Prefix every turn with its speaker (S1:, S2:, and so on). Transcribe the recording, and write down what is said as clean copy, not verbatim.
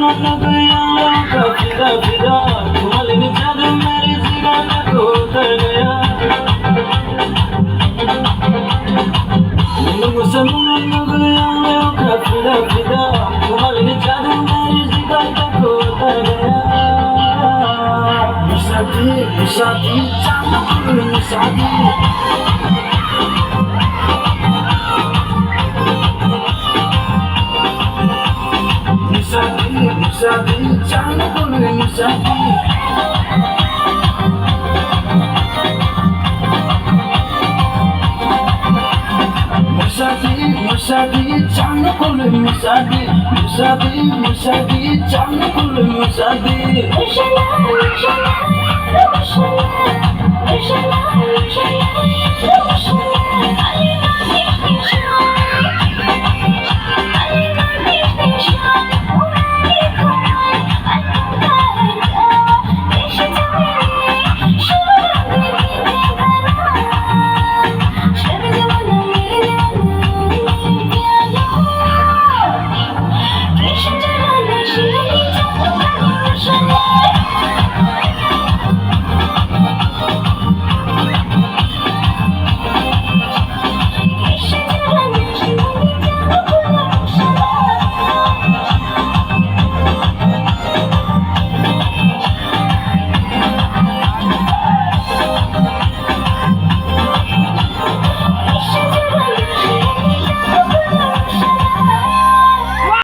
S1: मन गया का फिदा फिदा तुम्हारे जग मेरे जिगर को उतर गया मुझसे मन गया का फिदा फिदा तुम्हारे जग मेरे जिगर को उतर गया मुसादी मुसादी चांद मुसादी Musabi, jangan boleh Musabi. Musabi, jangan boleh Musabi. Musabi, jangan boleh Musabi. Inshallah.